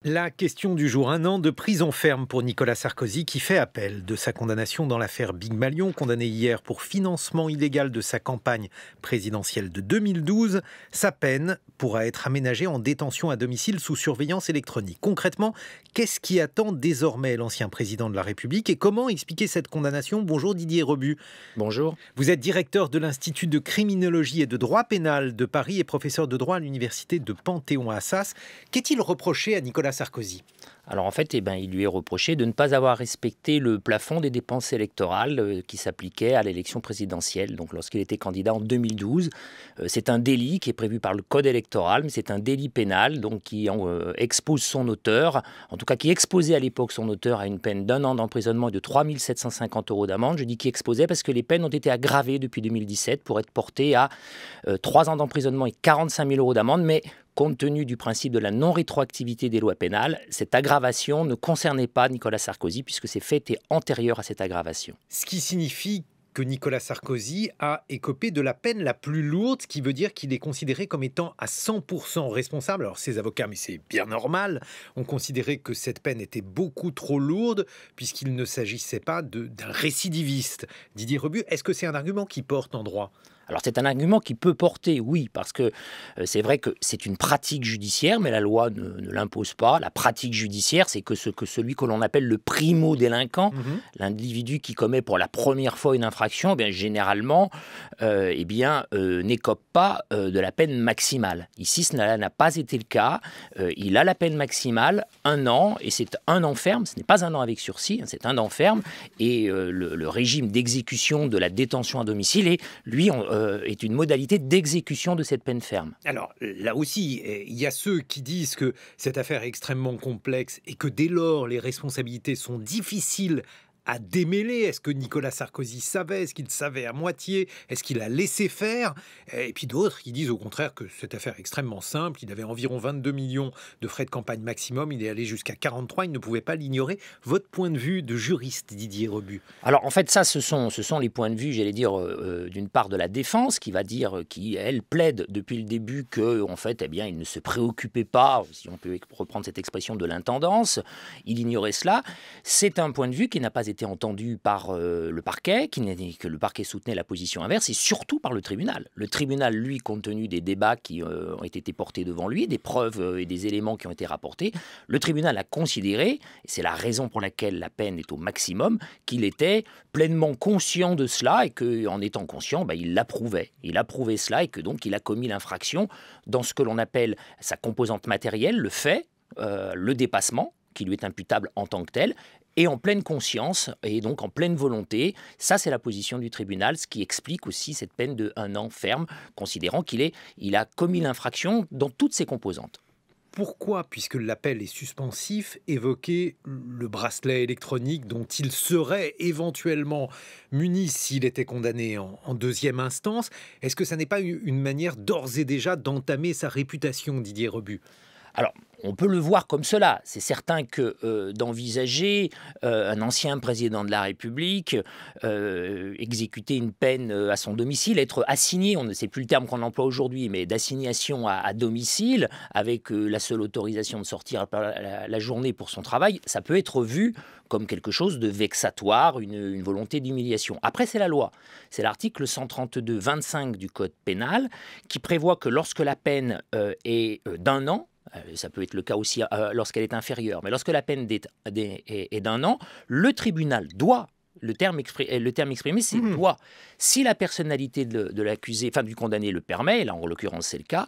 La question du jour, 1 an de prison ferme pour Nicolas Sarkozy qui fait appel de sa condamnation dans l'affaire Big Malion, condamné hier pour financement illégal de sa campagne présidentielle de 2012. Sa peine pourra être aménagée en détention à domicile sous surveillance électronique. Concrètement, qu'est-ce qui attend désormais l'ancien président de la République et comment expliquer cette condamnation? Bonjour Didier Rebu. Bonjour. Vous êtes directeur de l'Institut de criminologie et de droit pénal de Paris et professeur de droit à l'université de Panthéon-Assas. Qu'est-il reproché à Nicolas Sarkozy? Alors en fait, il lui est reproché de ne pas avoir respecté le plafond des dépenses électorales qui s'appliquait à l'élection présidentielle, donc lorsqu'il était candidat en 2012. C'est un délit qui est prévu par le code électoral, mais c'est un délit pénal donc qui expose son auteur, en tout cas qui exposait à l'époque son auteur à une peine d'1 an d'emprisonnement et de 3 750 € d'amende. Je dis qui exposait parce que les peines ont été aggravées depuis 2017 pour être portées à 3 ans d'emprisonnement et 45 000 € d'amende, mais compte tenu du principe de la non-rétroactivité des lois pénales, cette aggravation ne concernait pas Nicolas Sarkozy puisque ces faits étaient antérieurs à cette aggravation. Ce qui signifie que Nicolas Sarkozy a écopé de la peine la plus lourde, ce qui veut dire qu'il est considéré comme étant à 100% responsable. Alors ses avocats, mais c'est bien normal, ont considéré que cette peine était beaucoup trop lourde puisqu'il ne s'agissait pas d'un récidiviste. Didier Rebu, est-ce que c'est un argument qui porte en droit ? Alors c'est un argument qui peut porter, oui, parce que c'est vrai que c'est une pratique judiciaire, mais la loi ne l'impose pas. La pratique judiciaire, c'est que celui que l'on appelle le primo-délinquant, l'individu qui commet pour la première fois une infraction, généralement, n'écope pas de la peine maximale. Ici, cela n'a pas été le cas. Il a la peine maximale, 1 an, et c'est 1 an ferme. Ce n'est pas 1 an avec sursis, c'est 1 an ferme. Et le régime d'exécution de la détention à domicile est une modalité d'exécution de cette peine ferme. Alors là aussi, il y a ceux qui disent que cette affaire est extrêmement complexe et que dès lors les responsabilités sont difficiles à démêler. Est-ce que Nicolas Sarkozy savait? Est-ce qu'il savait à moitié? Est-ce qu'il a laissé faire? Et puis d'autres qui disent au contraire que cette affaire est extrêmement simple. Il avait environ 22 millions de frais de campagne maximum. Il est allé jusqu'à 43. Il ne pouvait pas l'ignorer. Votre point de vue de juriste, Didier Rebu? Alors en fait, ça, ce sont les points de vue, j'allais dire, d'une part de la défense, elle plaide depuis le début que, en fait, il ne se préoccupait pas, si on peut reprendre cette expression, de l'intendance. Il ignorait cela. C'est un point de vue qui n'a pas été entendu par le parquet, que le parquet soutenait la position inverse, et surtout par le tribunal. Le tribunal, lui, compte tenu des débats qui ont été portés devant lui, des preuves et des éléments qui ont été rapportés, le tribunal a considéré, et c'est la raison pour laquelle la peine est au maximum, qu'il était pleinement conscient de cela et qu'en étant conscient, il l'approuvait. Il approuvait cela et que donc il a commis l'infraction dans ce que l'on appelle sa composante matérielle, le fait, le dépassement, qui lui est imputable en tant que tel, et en pleine conscience, et donc en pleine volonté. Ça, c'est la position du tribunal, ce qui explique aussi cette peine de 1 an ferme, considérant qu'il a commis l'infraction dans toutes ses composantes. Pourquoi, puisque l'appel est suspensif, évoquer le bracelet électronique dont il serait éventuellement muni s'il était condamné en deuxième instance? Est-ce que ça n'est pas une manière d'ores et déjà d'entamer sa réputation, Didier Rebu? Alors, on peut le voir comme cela. C'est certain que d'envisager un ancien président de la République exécuter une peine à son domicile, être assigné, on ne sait plus le terme qu'on emploie aujourd'hui, mais d'assignation à domicile, avec la seule autorisation de sortir la journée pour son travail, ça peut être vu comme quelque chose de vexatoire, une volonté d'humiliation. Après, c'est la loi. C'est l'article 132-25 du Code pénal qui prévoit que lorsque la peine est d'1 an, ça peut être le cas aussi lorsqu'elle est inférieure, mais lorsque la peine est d'1 an, le tribunal doit, le terme exprimé, c'est doit. Si la personnalité de l'accusé, enfin du condamné le permet, et là en l'occurrence c'est le cas,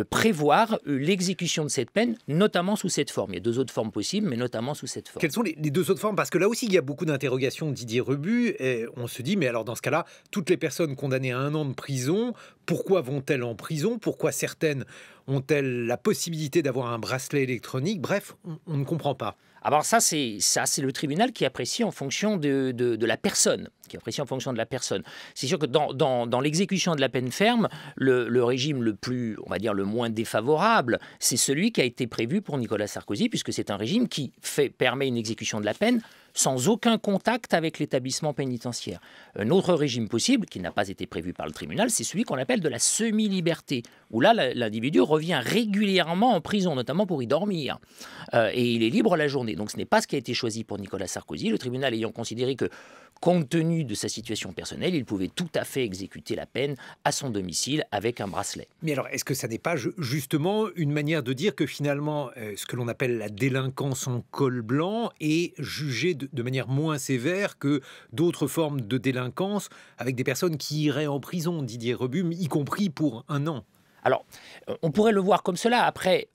prévoir l'exécution de cette peine, notamment sous cette forme. Il y a 2 autres formes possibles, mais notamment sous cette forme. Quelles sont les 2 autres formes? Parce que là aussi, il y a beaucoup d'interrogations, Didier Rebu, et on se dit, mais alors dans ce cas-là, toutes les personnes condamnées à 1 an de prison, pourquoi vont-elles en prison? Pourquoi certaines ont-elles la possibilité d'avoir un bracelet électronique? Bref, on ne comprend pas. Alors ça, c'est le tribunal qui apprécie en fonction de la personne. qui est apprécié en fonction de la personne. C'est sûr que dans l'exécution de la peine ferme, le régime le plus, on va dire, le moins défavorable, c'est celui qui a été prévu pour Nicolas Sarkozy, puisque c'est un régime qui permet une exécution de la peine sans aucun contact avec l'établissement pénitentiaire. Un autre régime possible, qui n'a pas été prévu par le tribunal, c'est celui qu'on appelle de la semi-liberté, où là, l'individu revient régulièrement en prison, notamment pour y dormir, et il est libre la journée. Donc ce n'est pas ce qui a été choisi pour Nicolas Sarkozy, le tribunal ayant considéré que, compte tenu de sa situation personnelle, il pouvait tout à fait exécuter la peine à son domicile avec un bracelet. Mais alors, est-ce que ça n'est pas justement une manière de dire que finalement, ce que l'on appelle la délinquance en col blanc est jugée de manière moins sévère que d'autres formes de délinquance avec des personnes qui iraient en prison, Didier Rebut, y compris pour 1 an? Alors, on pourrait le voir comme cela. Après,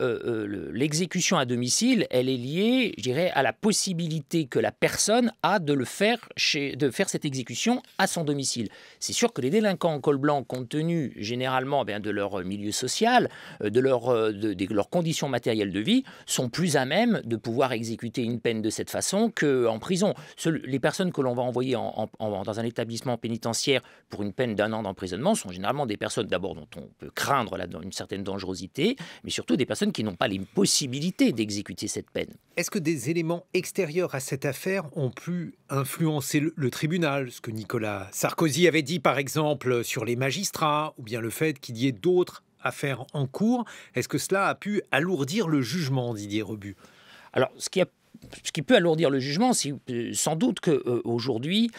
l'exécution à domicile, elle est liée, je dirais, à la possibilité que la personne a de faire cette exécution à son domicile. C'est sûr que les délinquants en col blanc, compte tenu généralement de leur milieu social, de leurs conditions matérielles de vie, sont plus à même de pouvoir exécuter une peine de cette façon qu'en prison. Les personnes que l'on va envoyer dans un établissement pénitentiaire pour une peine d'1 an d'emprisonnement sont généralement des personnes d'abord dont on peut craindre une certaine dangerosité, mais surtout des personnes qui n'ont pas les possibilités d'exécuter cette peine. Est-ce que des éléments extérieurs à cette affaire ont pu influencer le tribunal? Ce que Nicolas Sarkozy avait dit par exemple sur les magistrats, ou bien le fait qu'il y ait d'autres affaires en cours, est-ce que cela a pu alourdir le jugement, Didier Rebut? Alors, ce qui peut alourdir le jugement, c'est sans doute qu'aujourd'hui,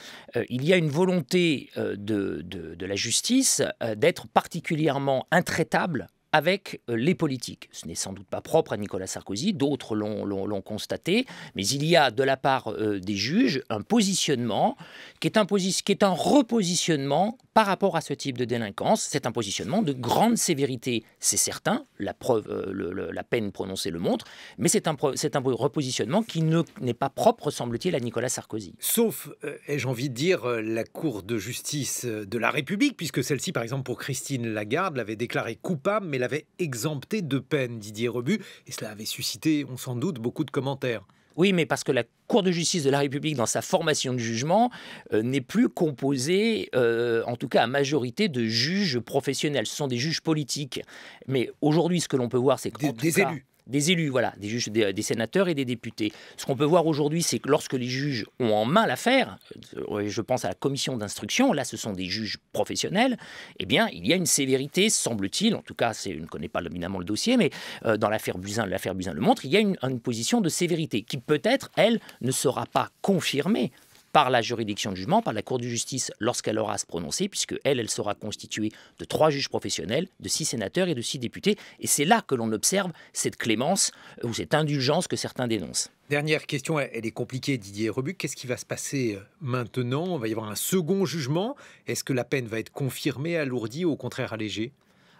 il y a une volonté de la justice d'être particulièrement intraitable avec les politiques. Ce n'est sans doute pas propre à Nicolas Sarkozy, d'autres l'ont constaté, mais il y a de la part des juges un positionnement qui est un repositionnement par rapport à ce type de délinquance. C'est un positionnement de grande sévérité, c'est certain, la preuve, la peine prononcée le montre, mais c'est un repositionnement qui n'est pas propre, semble-t-il, à Nicolas Sarkozy. Sauf, ai-je envie de dire, la Cour de justice de la République, puisque celle-ci, par exemple, pour Christine Lagarde, l'avait déclarée coupable, mais l'avait exemptée de peine, Didier Rebut, et cela avait suscité, on s'en doute, beaucoup de commentaires. Oui, mais parce que la Cour de justice de la République, dans sa formation de jugement, n'est plus composée, en tout cas à majorité, de juges professionnels. Ce sont des juges politiques. Mais aujourd'hui, ce que l'on peut voir, c'est que des élus. Des élus, voilà, des juges, des sénateurs et des députés. Ce qu'on peut voir aujourd'hui, c'est que lorsque les juges ont en main l'affaire, je pense à la commission d'instruction, là ce sont des juges professionnels, eh bien il y a une sévérité, semble-t-il, en tout cas je ne connais pas évidemment le dossier, mais dans l'affaire Buzyn le montre, il y a une position de sévérité qui peut-être, elle, ne sera pas confirmée par la juridiction de jugement, par la Cour de justice lorsqu'elle aura à se prononcer, puisque elle sera constituée de 3 juges professionnels, de 6 sénateurs et de 6 députés. Et c'est là que l'on observe cette clémence ou cette indulgence que certains dénoncent. Dernière question, elle est compliquée, Didier Rebut. Qu'est-ce qui va se passer maintenant? On va y avoir un second jugement. Est-ce que la peine va être confirmée, alourdie ou au contraire allégée?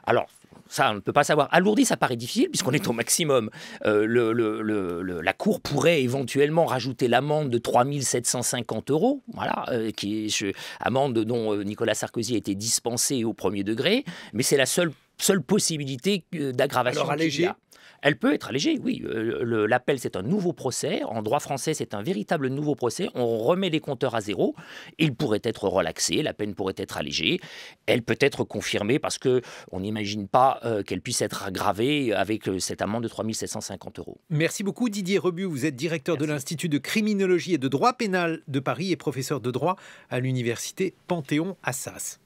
Alors, ça, on ne peut pas savoir. Alourdi, ça paraît difficile puisqu'on est au maximum. La Cour pourrait éventuellement rajouter l'amende de 3 750 €, voilà, qui est amende dont Nicolas Sarkozy a été dispensé au premier degré, mais c'est la seule possibilité d'aggravation. Alors allégée? Elle peut être allégée, oui. L'appel, c'est un nouveau procès. En droit français, c'est un véritable nouveau procès. On remet les compteurs à zéro. Il pourrait être relaxé, la peine pourrait être allégée. Elle peut être confirmée parce qu'on n'imagine pas qu'elle puisse être aggravée avec cette amende de 3 750 €. Merci beaucoup Didier Rebut. Vous êtes directeur de l'Institut de criminologie et de droit pénal de Paris et professeur de droit à l'université Panthéon-Assas.